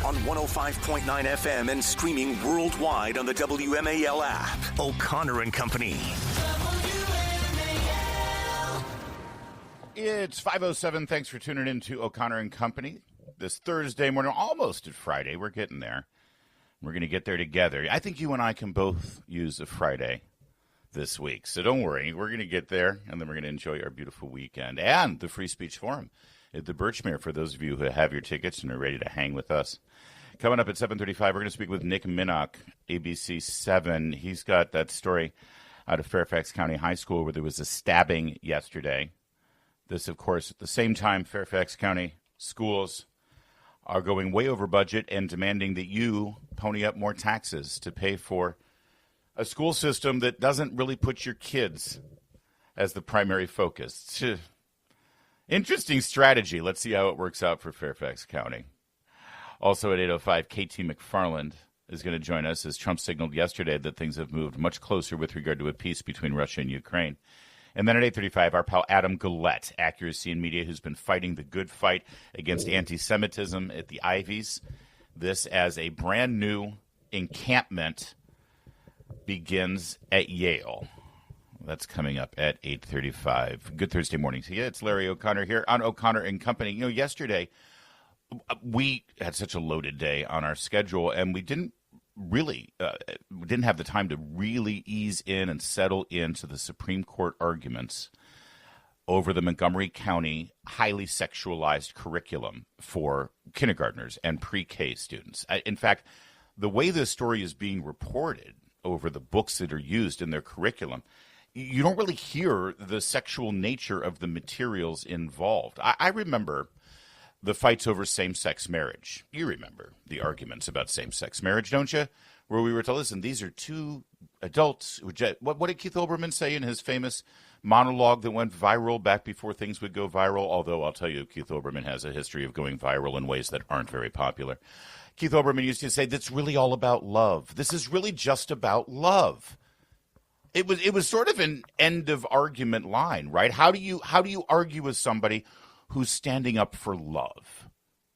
on 105.9 FM and streaming worldwide on the WMAL app. O'Connor and Company. It's 5:07. Thanks for tuning in to O'Connor and Company. This Thursday morning, almost at Friday. We're getting there. We're going to get there together. I think you and I can both use a Friday this week. So don't worry. We're going to get there, and then we're going to enjoy our beautiful weekend and the Free Speech Forum at the Birchmere for those of you who have your tickets and are ready to hang with us. Coming up at 7:35, we're going to speak with Nick Minnock, ABC 7. He's got that story out of Fairfax County High School where there was a stabbing yesterday. This, of course, at the same time Fairfax County schools are going way over budget and demanding that you pony up more taxes to pay for a school system that doesn't really put your kids as the primary focus. Interesting strategy. Let's see how it works out for Fairfax County. Also at 8:05, KT McFarland is going to join us as Trump signaled yesterday that things have moved much closer with regard to a peace between Russia and Ukraine. And then at 8:35, our pal Adam Gillette, Accuracy in Media, who's been fighting the good fight against anti-Semitism at the Ivies. This as a brand new encampment begins at Yale. That's coming up at 8:35. Good Thursday morning to you. It's Larry O'Connor here on O'Connor and Company. You know, yesterday we had such a loaded day on our schedule, and we didn't have the time to really ease in and settle into the Supreme Court arguments over the Montgomery County highly sexualized curriculum for kindergartners and pre-K students. In fact, the way this story is being reported over the books that are used in their curriculum, you don't really hear the sexual nature of the materials involved. I remember the fights over same-sex marriage. You remember the arguments about same-sex marriage, don't you? Where we were to listen, these are two adults. What did Keith Olbermann say in his famous monologue that went viral back before things would go viral? Although I'll tell you, Keith Olbermann has a history of going viral in ways that aren't very popular. Keith Olbermann used to say, that's really all about love. This is really just about love. It was sort of an end of argument line, right? How do you argue with somebody who's standing up for love,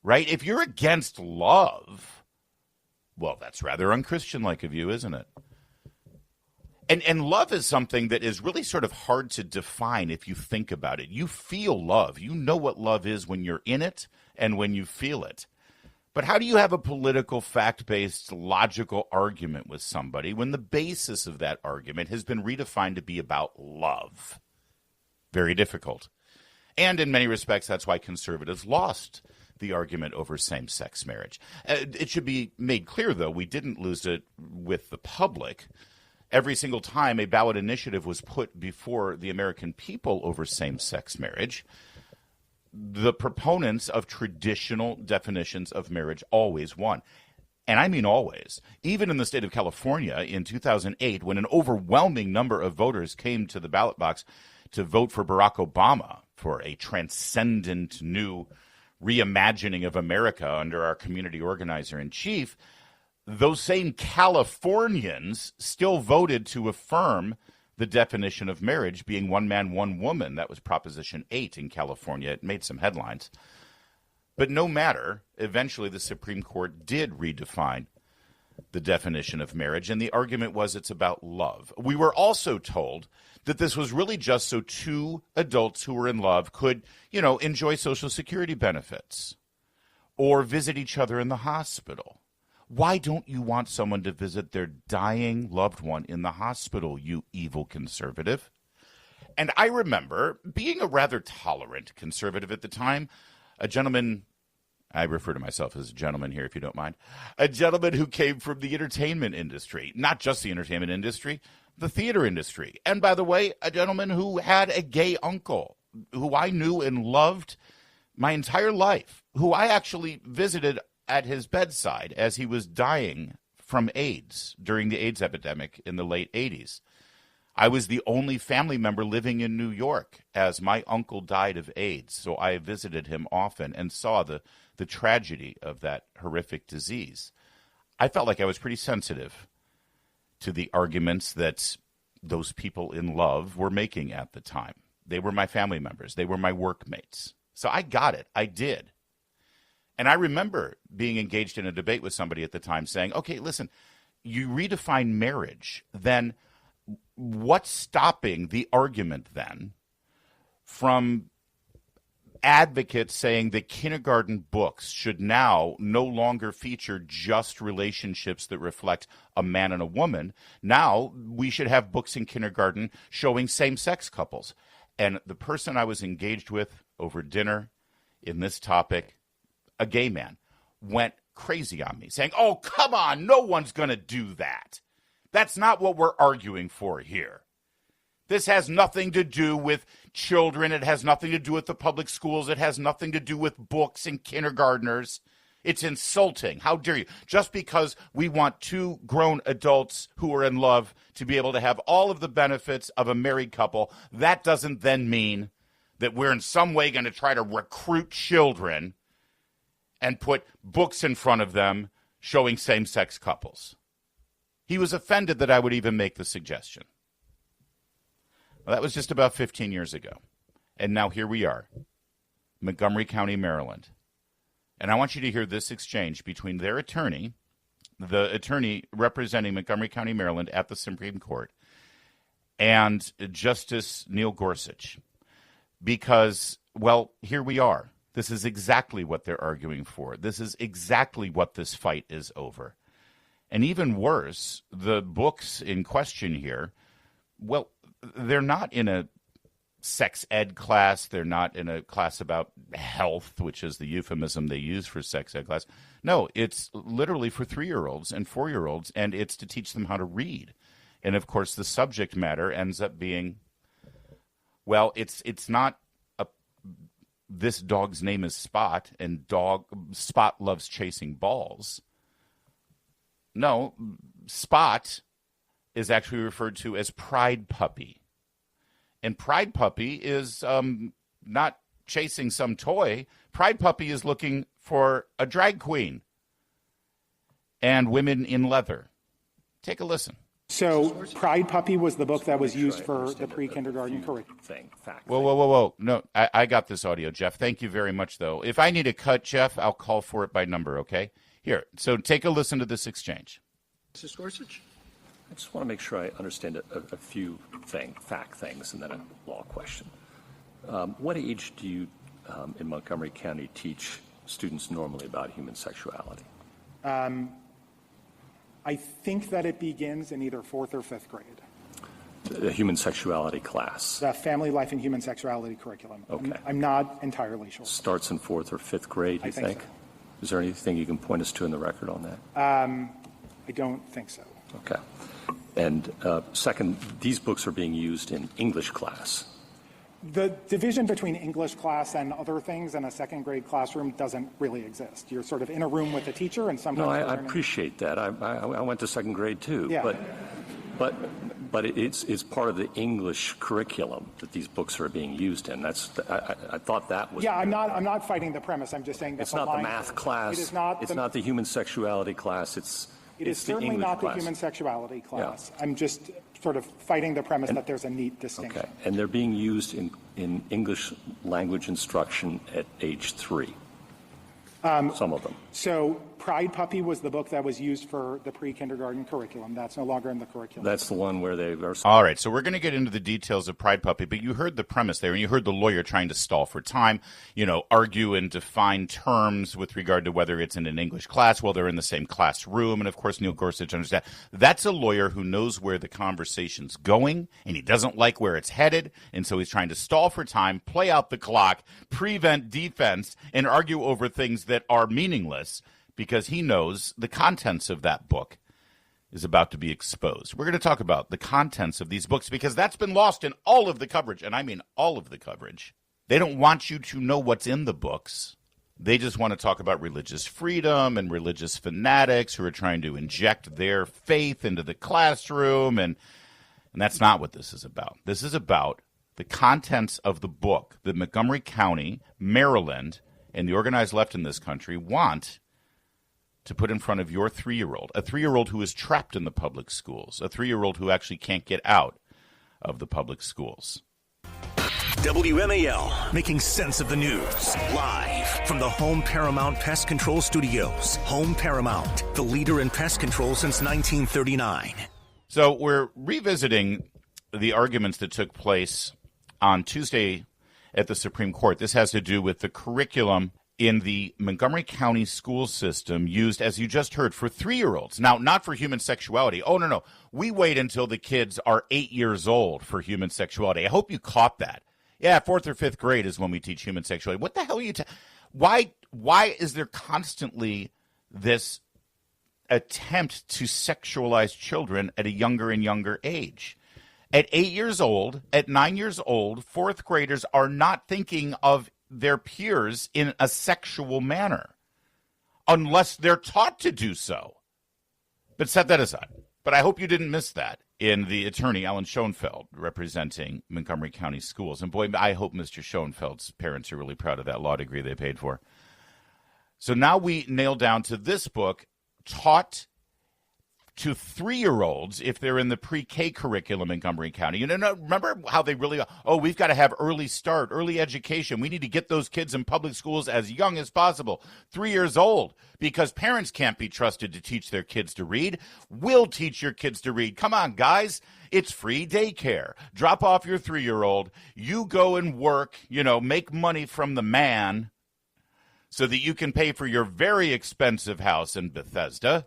right? If you're against love, well, that's rather unchristian-like of you, isn't it? And love is something that is really sort of hard to define if you think about it. You feel love. You know what love is when you're in it and when you feel it. But how do you have a political, fact-based, logical argument with somebody when the basis of that argument has been redefined to be about love? Very difficult. And in many respects, that's why conservatives lost the argument over same-sex marriage. It should be made clear, though, we didn't lose it with the public. Every single time a ballot initiative was put before the American people over same-sex marriage, the proponents of traditional definitions of marriage always won. And I mean always. Even in the state of California in 2008, when an overwhelming number of voters came to the ballot box to vote for Barack Obama for a transcendent new reimagining of America under our community organizer-in-chief, those same Californians still voted to affirm the definition of marriage being one man, one woman. That was Proposition 8 in California. It made some headlines. But no matter, eventually the Supreme Court did redefine the definition of marriage, and the argument was it's about love. We were also told that this was really just so two adults who were in love could, enjoy Social Security benefits or visit each other in the hospital. Why don't you want someone to visit their dying loved one in the hospital, you evil conservative? And I remember being a rather tolerant conservative at the time, a gentleman, I refer to myself as a gentleman here if you don't mind, a gentleman who came from the entertainment industry, not just the entertainment industry, the theater industry. And by the way, a gentleman who had a gay uncle who I knew and loved my entire life, who I actually visited at his bedside as he was dying from AIDS during the AIDS epidemic in the late 80s. I was the only family member living in New York as my uncle died of AIDS, so I visited him often and saw the tragedy of that horrific disease. I felt like I was pretty sensitive to the arguments that those people in love were making at the time. They were my family members. They were my workmates. So I got it. I did. And I remember being engaged in a debate with somebody at the time saying, okay, listen, you redefine marriage, then what's stopping the argument then from advocates saying that kindergarten books should now no longer feature just relationships that reflect a man and a woman? Now we should have books in kindergarten showing same-sex couples. And the person I was engaged with over dinner in this topic, a gay man, went crazy on me, saying, oh, come on, no one's going to do that. That's not what we're arguing for here. This has nothing to do with children. It has nothing to do with the public schools. It has nothing to do with books and kindergartners. It's insulting. How dare you? Just because we want two grown adults who are in love to be able to have all of the benefits of a married couple, that doesn't then mean that we're in some way going to try to recruit children and put books in front of them showing same-sex couples. He was offended that I would even make the suggestion. Well, that was just about 15 years ago. And now here we are, Montgomery County, Maryland. And I want you to hear this exchange between their attorney, the attorney representing Montgomery County, Maryland at the Supreme Court, and Justice Neil Gorsuch. Because, well, here we are. This is exactly what they're arguing for. This is exactly what this fight is over. And even worse, the books in question here, well, they're not in a sex ed class. They're not in a class about health, which is the euphemism they use for sex ed class. No, it's literally for 3-year-olds and 4-year-olds, and it's to teach them how to read. And, of course, the subject matter ends up being, well, it's not this dog's name is Spot, and Spot loves chasing balls. No, Spot is actually referred to as Pride Puppy. And Pride Puppy is not chasing some toy. Pride Puppy is looking for a drag queen and women in leather. Take a listen. So Pride Puppy was the book that was used for the pre-kindergarten curriculum. Whoa. No, I got this audio, Jeff. Thank you very much, though. If I need a cut, Jeff, I'll call for it by number, okay? Here, so take a listen to this exchange. Mrs. Gorsuch, I just want to make sure I understand a few fact things and then a law question. What age do you, in Montgomery County, teach students normally about human sexuality? I think that it begins in either 4th or 5th grade. The human sexuality class. The family life and human sexuality curriculum. Okay. I'm not entirely sure. Starts in 4th or 5th grade, you think? So. Is there anything you can point us to in the record on that? I don't think so. Okay. And second, these books are being used in English class. The division between English class and other things in a 2nd grade classroom doesn't really exist. You're sort of in a room with a teacher, and sometimes. No, I appreciate that. I went to 2nd grade too. Yeah. But it's part of the English curriculum that these books are being used in. I thought that was. Yeah, I'm not fighting the premise. I'm just saying that it's not the math class. It is not. It's not the human sexuality class. It is certainly not the human sexuality class. Yeah. I'm just sort of fighting the premise that there's a neat distinction. Okay, and they're being used in English language instruction at age 3. Some of them. So Pride Puppy was the book that was used for the pre-kindergarten curriculum. That's no longer in the curriculum. That's the one where they are. All right, so we're going to get into the details of Pride Puppy, but you heard the premise there, and you heard the lawyer trying to stall for time, argue and define terms with regard to whether it's in an English class while they're in the same classroom. And, of course, Neil Gorsuch understands. That's a lawyer who knows where the conversation's going, and he doesn't like where it's headed, and so he's trying to stall for time, play out the clock, prevent defense, and argue over things that are meaningless, because he knows the contents of that book is about to be exposed. We're going to talk about the contents of these books because that's been lost in all of the coverage, and I mean all of the coverage. They don't want you to know what's in the books. They just want to talk about religious freedom and religious fanatics who are trying to inject their faith into the classroom, and that's not what this is about. This is about the contents of the book that Montgomery County, Maryland, and the organized left in this country want to put in front of your 3-year-old, a 3-year-old who is trapped in the public schools, a 3-year-old who actually can't get out of the public schools. WMAL, making sense of the news. Live from the Home Paramount Pest Control Studios. Home Paramount, the leader in pest control since 1939. So we're revisiting the arguments that took place on Tuesday at the Supreme Court. This has to do with the curriculum in the Montgomery County school system used, as you just heard, for 3-year-olds. Now, not for human sexuality. Oh, no. We wait until the kids are 8 years old for human sexuality. I hope you caught that. Yeah, 4th or 5th grade is when we teach human sexuality. What the hell are you Why is there constantly this attempt to sexualize children at a younger and younger age? At 8 years old, at 9 years old, 4th graders are not thinking of their peers in a sexual manner unless they're taught to do so. But set that aside. But I hope you didn't miss that in the attorney, Alan Schoenfeld, representing Montgomery County Schools. And boy, I hope Mr. Schoenfeld's parents are really proud of that law degree they paid for. So now we nail down to this book, taught to 3-year-olds if they're in the pre-K curriculum in Montgomery County. You know, remember how they really, we've got to have early start, early education. We need to get those kids in public schools as young as possible, 3 years old, because parents can't be trusted to teach their kids to read. We'll teach your kids to read. Come on, guys. It's free daycare. Drop off your 3-year-old. You go and work, make money from the man so that you can pay for your very expensive house in Bethesda,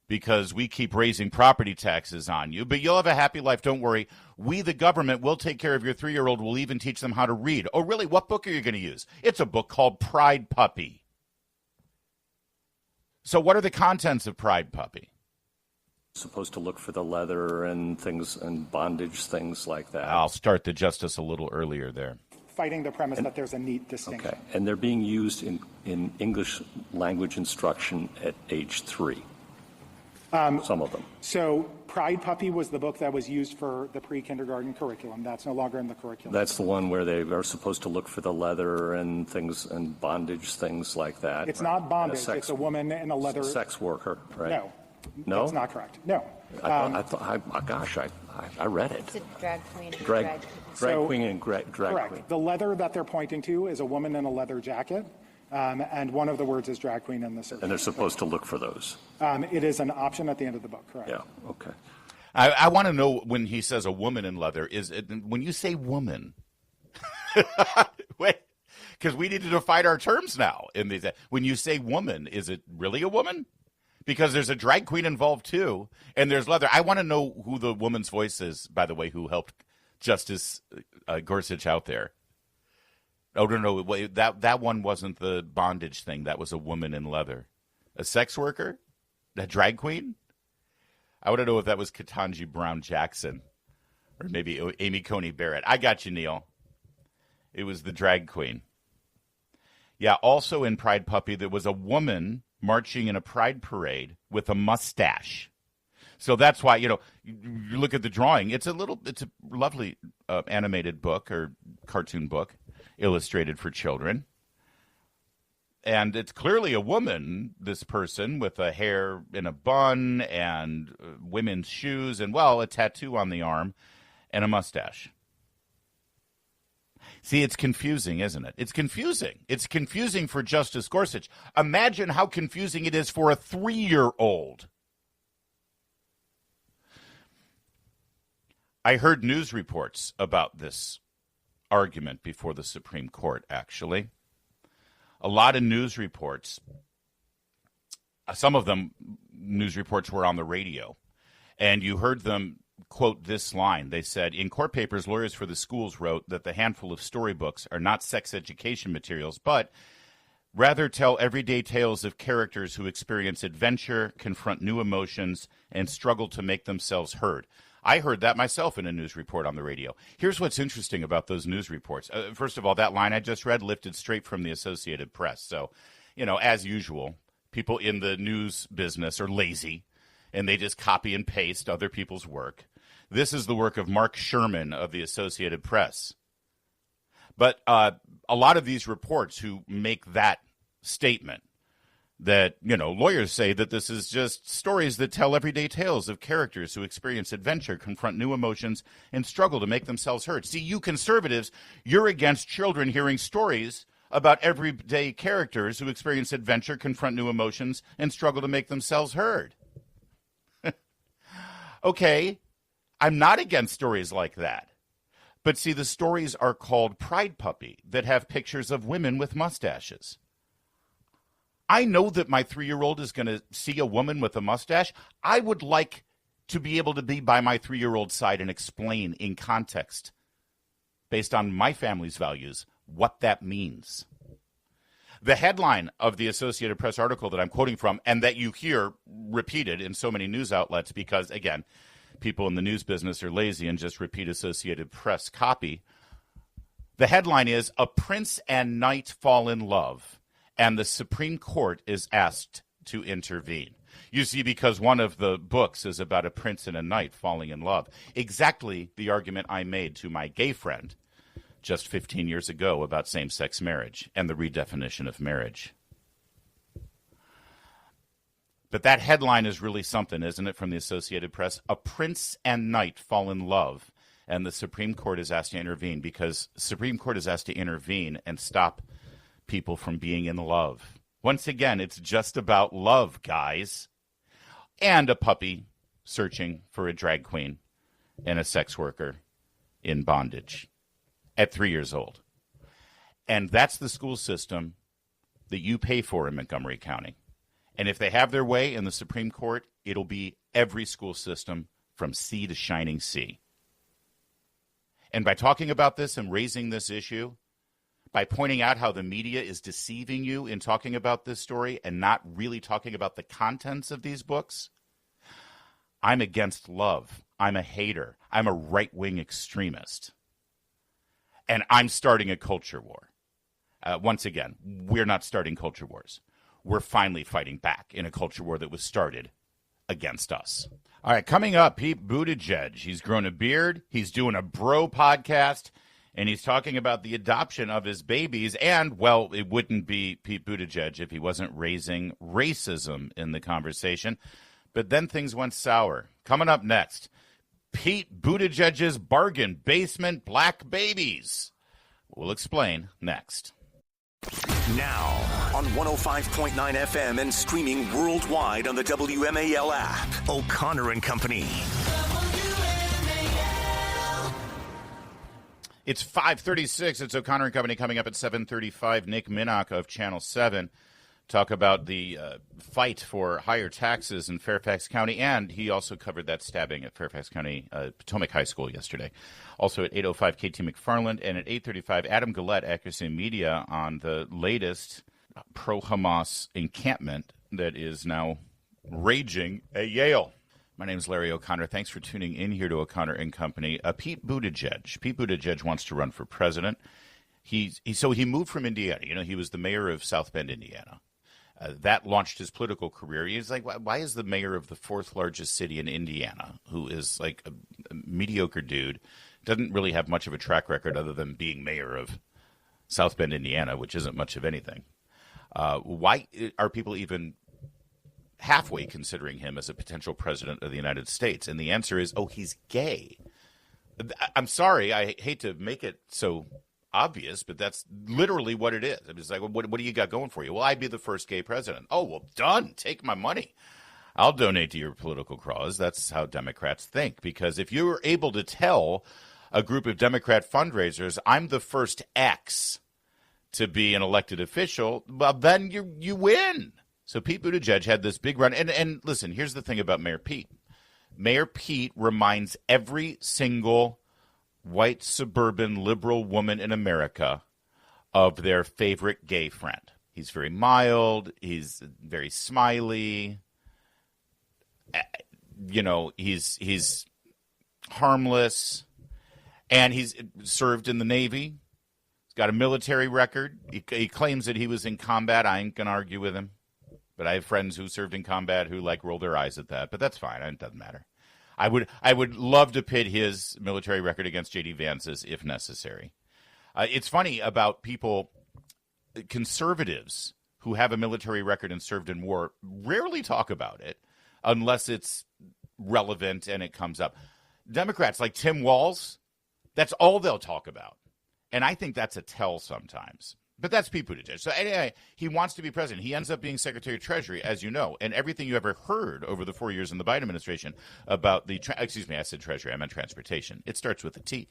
because we keep raising property taxes on you. But you'll have a happy life. Don't worry. We, the government, will take care of your 3-year-old. We'll even teach them how to read. Oh, really? What book are you going to use? It's a book called Pride Puppy. So what are the contents of Pride Puppy? Supposed to look for the leather and things and bondage, things like that. I'll start the justice a little earlier there. Fighting the premise that there's a neat distinction. Okay. And they're being used in English language instruction at age 3. Some of them. So Pride Puppy was the book that was used for the pre-kindergarten curriculum. That's no longer in the curriculum. That's the one where they are supposed to look for the leather and things and bondage, things like that. It's not bondage. It's a woman in a leather. Sex worker, right? No, that's not correct. No. I read it. It's a drag queen. Drag queen and drag correct. queen. The leather that they're pointing to is a woman in a leather jacket. And one of the words is drag queen in the search. And they're supposed to look for those. It is an option at the end of the book, correct? Yeah, okay. I want to know, when he says a woman in leather, is it, when you say woman, wait, because we need to define our terms now. When you say woman, is it really a woman? Because there's a drag queen involved too, and there's leather. I want to know who the woman's voice is, by the way, who helped Justice Gorsuch out there. Oh, no, that one wasn't the bondage thing. That was a woman in leather. A sex worker? A drag queen? I want to know if that was Ketanji Brown Jackson or maybe Amy Coney Barrett. I got you, Neil. It was the drag queen. Yeah, also in Pride Puppy, there was a woman marching in a pride parade with a mustache. So that's why, you look at the drawing. It's a lovely animated book or cartoon book, illustrated for children. And it's clearly a woman, this person, with a hair in a bun and women's shoes and, a tattoo on the arm and a mustache. See, it's confusing, isn't it? It's confusing. It's confusing for Justice Gorsuch. Imagine how confusing it is for a 3-year-old. I heard news reports about this argument before the Supreme Court, actually. A lot of news reports, some of them news reports were on the radio, and you heard them quote this line. They said, in court papers, lawyers for the schools wrote that the handful of storybooks are not sex education materials, but rather tell everyday tales of characters who experience adventure, confront new emotions, and struggle to make themselves heard. I heard that myself in a news report on the radio. Here's what's interesting about those news reports. First of all, that line I just read lifted straight from the Associated Press. So, as usual, people in the news business are lazy, and they just copy and paste other people's work. This is the work of Mark Sherman of the Associated Press. But a lot of these reports who make that statement that, lawyers say that this is just stories that tell everyday tales of characters who experience adventure, confront new emotions, and struggle to make themselves heard. See, you conservatives, you're against children hearing stories about everyday characters who experience adventure, confront new emotions, and struggle to make themselves heard. Okay, I'm not against stories like that. But see, the stories are called Pride Puppy that have pictures of women with mustaches. I know that my 3-year-old is going to see a woman with a mustache. I would like to be able to be by my 3-year-old's side and explain in context, based on my family's values, what that means. The headline of the Associated Press article that I'm quoting from, and that you hear repeated in so many news outlets because, again, people in the news business are lazy and just repeat Associated Press copy. The headline is, "A Prince and Knight Fall in Love, and the Supreme Court is asked to intervene." You see, because one of the books is about a prince and a knight falling in love. Exactly the argument I made to my gay friend just 15 years ago about same-sex marriage and the redefinition of marriage. But that headline is really something, isn't it, from the Associated Press? A prince and knight fall in love, and the Supreme Court is asked to intervene, because the Supreme Court is asked to intervene and stop people from being in love. Once again, it's just about love, guys. And a puppy searching for a drag queen and a sex worker in bondage at 3 years old. And that's the school system that you pay for in Montgomery County. And if they have their way in the Supreme Court, it'll be every school system from sea to shining sea. And by talking about this and raising this issue, by pointing out how the media is deceiving you in talking about this story and not really talking about the contents of these books, I'm against love. I'm a hater. I'm a right-wing extremist. And I'm starting a culture war. Once again, we're not starting culture wars. We're finally fighting back in a culture war that was started against us. All right, coming up, Pete Buttigieg. He's grown a beard. He's doing a bro podcast. And he's talking about the adoption of his babies. And, well, it wouldn't be Pete Buttigieg if he wasn't raising racism in the conversation. But then things went sour. Coming up next, Pete Buttigieg's bargain basement black babies. We'll explain next. Now on 105.9 FM and streaming worldwide on the WMAL app. O'Connor and Company. It's 5:36. It's O'Connor and Company. Coming up at 7:35. Nick Minnock of Channel 7 talk about the fight for higher taxes in Fairfax County, and he also covered that stabbing at Fairfax County Potomac High School yesterday. Also at 8:05, KT McFarland, and at 8:35, Adam Gillette, Accuracy Media, on the latest pro-Hamas encampment that is now raging at Yale. My name is Larry O'Connor. Thanks for tuning in here to O'Connor and Company. Pete Buttigieg. Pete Buttigieg wants to run for president. He moved from Indiana. He was the mayor of South Bend, Indiana. That launched his political career. He's like, why is the mayor of the fourth largest city in Indiana, who is like a mediocre dude, doesn't really have much of a track record other than being mayor of South Bend, Indiana, which isn't much of anything. Why are people even halfway considering him as a potential president of the United States? And the answer is, he's gay. I'm sorry, I hate to make it so obvious, but that's literally what it is. I'm just like, what do you got going for you? Well, I'd be the first gay president. Oh, well, done. Take my money. I'll donate to your political cause. That's how Democrats think. Because if you're able to tell a group of Democrat fundraisers, I'm the first X to be an elected official, well, then you win. So Pete Buttigieg had this big run. And listen, here's the thing about Mayor Pete. Mayor Pete reminds every single white suburban liberal woman in America of their favorite gay friend. He's very mild. He's very smiley. He's harmless. And he's served in the Navy. He's got a military record. He claims that he was in combat. I ain't going to argue with him. But I have friends who served in combat who roll their eyes at that. But that's fine. It doesn't matter. I would love to pit his military record against J.D. Vance's if necessary. It's funny about people, conservatives, who have a military record and served in war rarely talk about it unless it's relevant and it comes up. Democrats like Tim Walz, that's all they'll talk about. And I think that's a tell sometimes. But that's Pete Buttigieg. So anyway, he wants to be president. He ends up being Secretary of Treasury, as you know. And everything you ever heard over the 4 years in the Biden administration about the I said Treasury, I meant transportation. It starts with a T.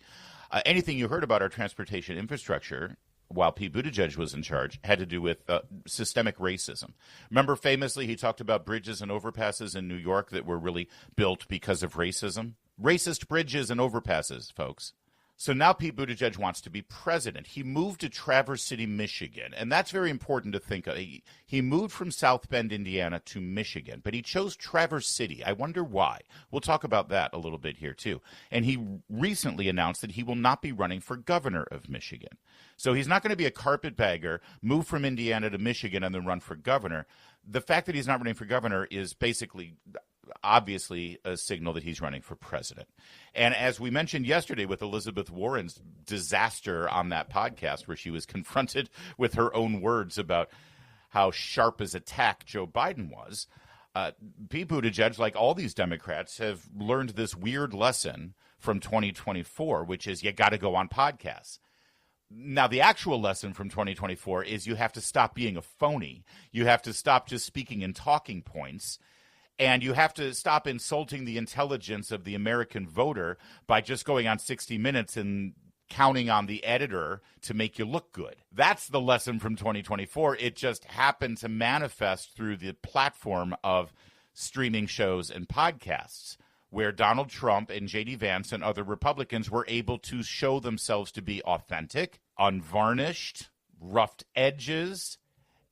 Anything you heard about our transportation infrastructure while Pete Buttigieg was in charge had to do with systemic racism. Remember, famously, he talked about bridges and overpasses in New York that were really built because of racism. Racist bridges and overpasses, folks. So now Pete Buttigieg wants to be president. He moved to Traverse City, Michigan, and that's very important to think of. He moved from South Bend, Indiana to Michigan, but he chose Traverse City. I wonder why. We'll talk about that a little bit here, too. And he recently announced that he will not be running for governor of Michigan. So he's not going to be a carpetbagger, move from Indiana to Michigan, and then run for governor. The fact that he's not running for governor is basically obviously a signal that he's running for president. And as we mentioned yesterday with Elizabeth Warren's disaster on that podcast where she was confronted with her own words about how sharp as a tack Joe Biden was, Pete Buttigieg, like all these Democrats, have learned this weird lesson from 2024, which is you got to go on podcasts. Now, the actual lesson from 2024 is you have to stop being a phony. You have to stop just speaking in talking points. And you have to stop insulting the intelligence of the American voter by just going on 60 Minutes and counting on the editor to make you look good. That's the lesson from 2024. It just happened to manifest through the platform of streaming shows and podcasts, where Donald Trump and J.D. Vance and other Republicans were able to show themselves to be authentic, unvarnished, roughed edges,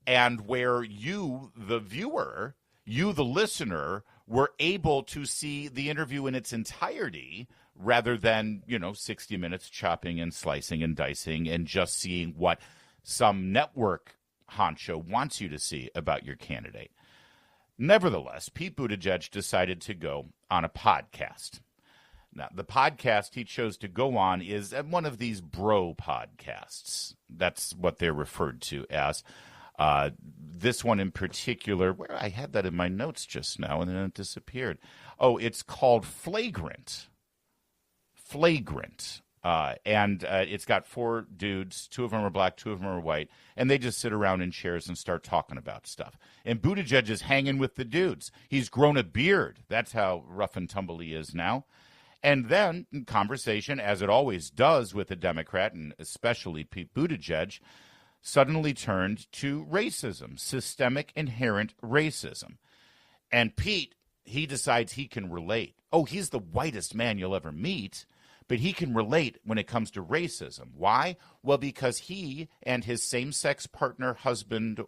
and where you, the viewer, you, the listener, were able to see the interview in its entirety rather than, 60 Minutes chopping and slicing and dicing and just seeing what some network honcho wants you to see about your candidate. Nevertheless, Pete Buttigieg decided to go on a podcast. Now, the podcast he chose to go on is one of these bro podcasts. That's what they're referred to as. This one in particular, where I had that in my notes just now and then it disappeared. Oh, it's called Flagrant. Flagrant. And it's got 4 dudes. 2 of them are black, 2 of them are white. And they just sit around in chairs and start talking about stuff. And Buttigieg is hanging with the dudes. He's grown a beard. That's how rough and tumble he is now. And then conversation, as it always does with a Democrat, and especially Pete Buttigieg, suddenly turned to racism, systemic inherent racism. And Pete, he decides he can relate. Oh, he's the whitest man you'll ever meet, but he can relate when it comes to racism. Why? Well, because he and his same-sex partner husband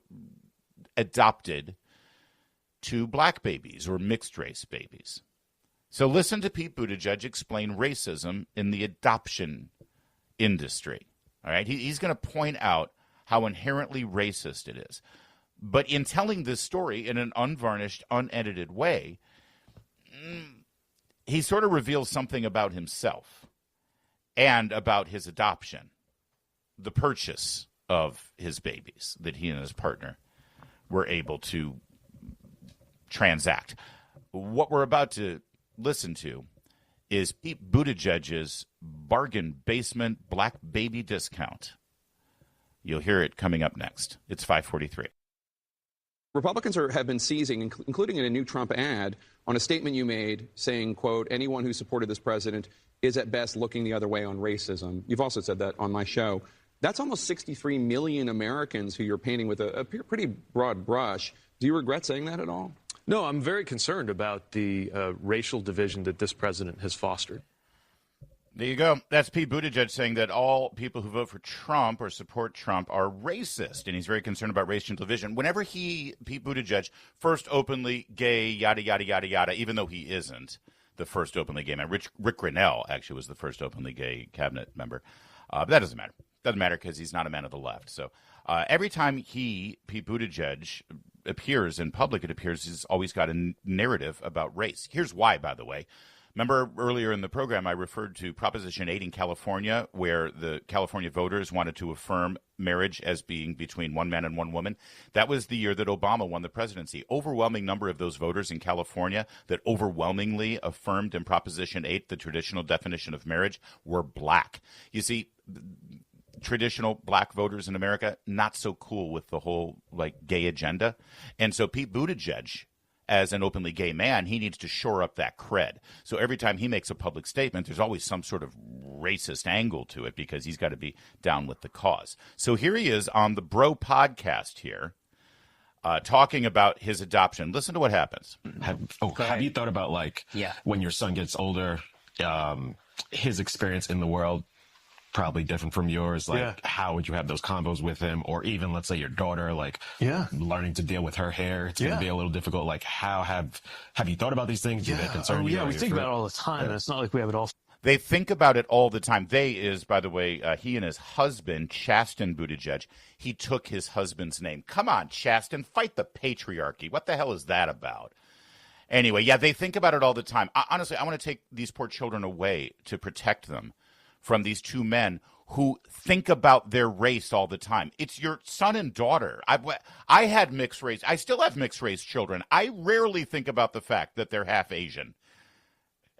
adopted 2 black babies or mixed-race babies. So listen to Pete Buttigieg explain racism in the adoption industry. All right, he's going to point out how inherently racist it is. But in telling this story in an unvarnished, unedited way, he sort of reveals something about himself and about his adoption, the purchase of his babies that he and his partner were able to transact. What we're about to listen to is Pete Buttigieg's bargain basement black baby discount. You'll hear it coming up next. It's 5:43. Republicans have been seizing, including in a new Trump ad, on a statement you made saying, quote, anyone who supported this president is at best looking the other way on racism. You've also said that on my show. That's almost 63 million Americans who you're painting with a pretty broad brush. Do you regret saying that at all? No, I'm very concerned about the racial division that this president has fostered. There you go. That's Pete Buttigieg saying that all people who vote for Trump or support Trump are racist, and he's very concerned about racial division. Whenever Pete Buttigieg, first openly gay, yada, yada, yada, yada, even though he isn't the first openly gay man. Rick Grinnell actually was the first openly gay cabinet member. But that doesn't matter. Doesn't matter because he's not a man of the left. So every time Pete Buttigieg, appears in public, it appears he's always got a narrative about race. Here's why, by the way. Remember earlier in the program, I referred to Proposition 8 in California, where the California voters wanted to affirm marriage as being between one man and one woman. That was the year that Obama won the presidency. Overwhelming number of those voters in California that overwhelmingly affirmed in Proposition 8 the traditional definition of marriage were black. You see, traditional black voters in America, not so cool with the whole gay agenda. And so Pete Buttigieg, as an openly gay man, he needs to shore up that cred. So every time he makes a public statement, there's always some sort of racist angle to it because he's got to be down with the cause. So here he is on the Bro podcast here, talking about his adoption. Listen to what happens. Have you thought about when your son gets older, his experience in the world probably different from yours? How would you have those combos with him? Or even, let's say, your daughter, learning to deal with her hair. It's going to be a little difficult. How have you thought about these things? Do they concern you? Yeah, we think about it all the time, and it's not like we have it all. They think about it all the time. They is, by the way, he and his husband, Chasten Buttigieg. He took his husband's name. Come on, Chasten, fight the patriarchy. What the hell is that about? Anyway, yeah, they think about it all the time. Honestly, I want to take these poor children away to protect them from these two men who think about their race all the time. It's your son and daughter. I had mixed race. I still have mixed race children. I rarely think about the fact that they're half Asian.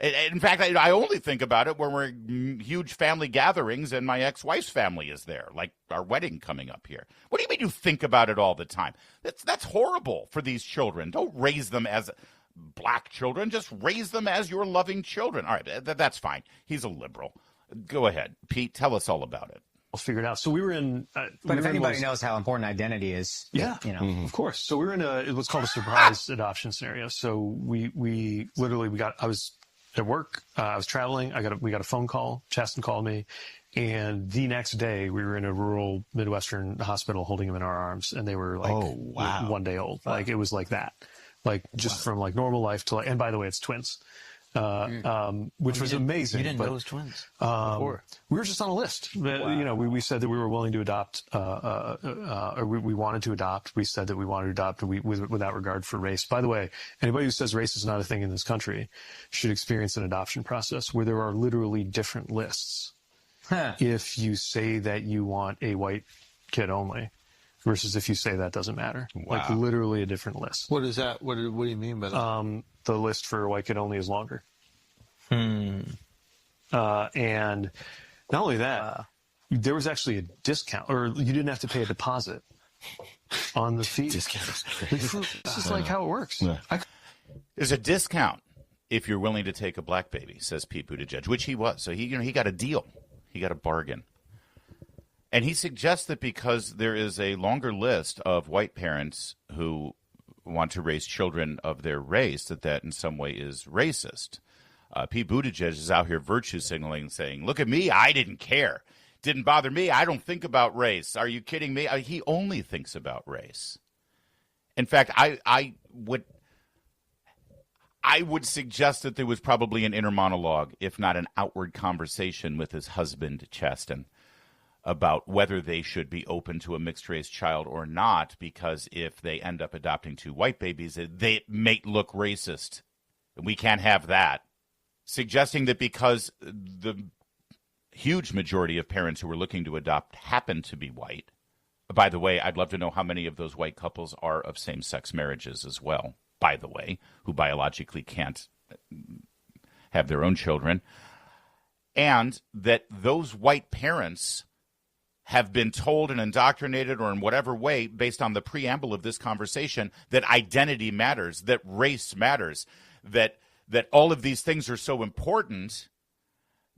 In fact, I only think about it when we're in huge family gatherings and my ex-wife's family is there, like our wedding coming up here. What do you mean you think about it all the time? That's horrible for these children. Don't raise them as black children. Just raise them as your loving children. All right, that's fine. He's a liberal. Go ahead, Pete. Tell us all about it. I'll figure it out. So we were in. But if anybody knows how important identity is, of course. So we were in what's called a surprise adoption scenario. So we literally I was at work. I was traveling. We got a phone call. Chasten called me, and the next day we were in a rural Midwestern hospital holding him in our arms, and they were 1 day old. Wow. It was like that, from normal life to and by the way, it's twins. Which was amazing. You didn't know it was twins before. We were just on a list. Wow. We said that we were willing to adopt, or we wanted to adopt. We said that we wanted to adopt without regard for race. By the way, anybody who says race is not a thing in this country should experience an adoption process where there are literally different lists. If you say that you want a white kid only, versus if you say that doesn't matter. Wow. Literally a different list. What is that? What do you mean by that? The list for white kid only is longer. And not only that, there was actually a discount, or you didn't have to pay a deposit on the fee. Discount. This is how it works. Yeah. There's a discount if you're willing to take a black baby, says Pete Buttigieg, which he was. So he got a deal. He got a bargain. And he suggests that because there is a longer list of white parents who want to raise children of their race, that in some way is racist. Pete Buttigieg is out here virtue signaling, saying, look at me, I didn't care. Didn't bother me. I don't think about race. Are you kidding me? He only thinks about race. In fact, I would suggest that there was probably an inner monologue, if not an outward conversation with his husband, Chasten, about whether they should be open to a mixed-race child or not, because if they end up adopting two white babies, they may look racist. We can't have that. Suggesting that because the huge majority of parents who are looking to adopt happen to be white. By the way, I'd love to know how many of those white couples are of same-sex marriages as well, by the way, who biologically can't have their own children. And that those white parents have been told and indoctrinated, or in whatever way, based on the preamble of this conversation, that identity matters, that race matters, that all of these things are so important,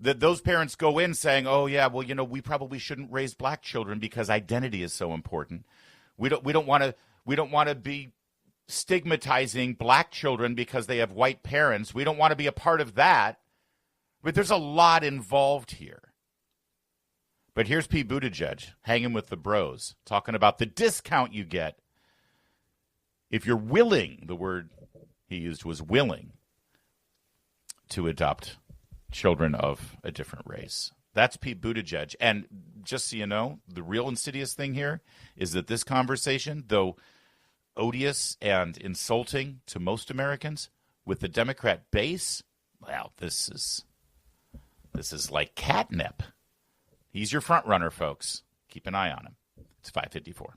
that those parents go in saying, oh, yeah, well, we probably shouldn't raise black children because identity is so important. We don't want to be stigmatizing black children because they have white parents. We don't want to be a part of that. But there's a lot involved here. But here's Pete Buttigieg hanging with the bros, talking about the discount you get if you're willing, the word he used was willing, to adopt children of a different race. That's Pete Buttigieg. And just so you know, the real insidious thing here is that this conversation, though odious and insulting to most Americans, with the Democrat base, Well, this is like catnip. He's your front runner, folks. Keep an eye on him. It's 5:54.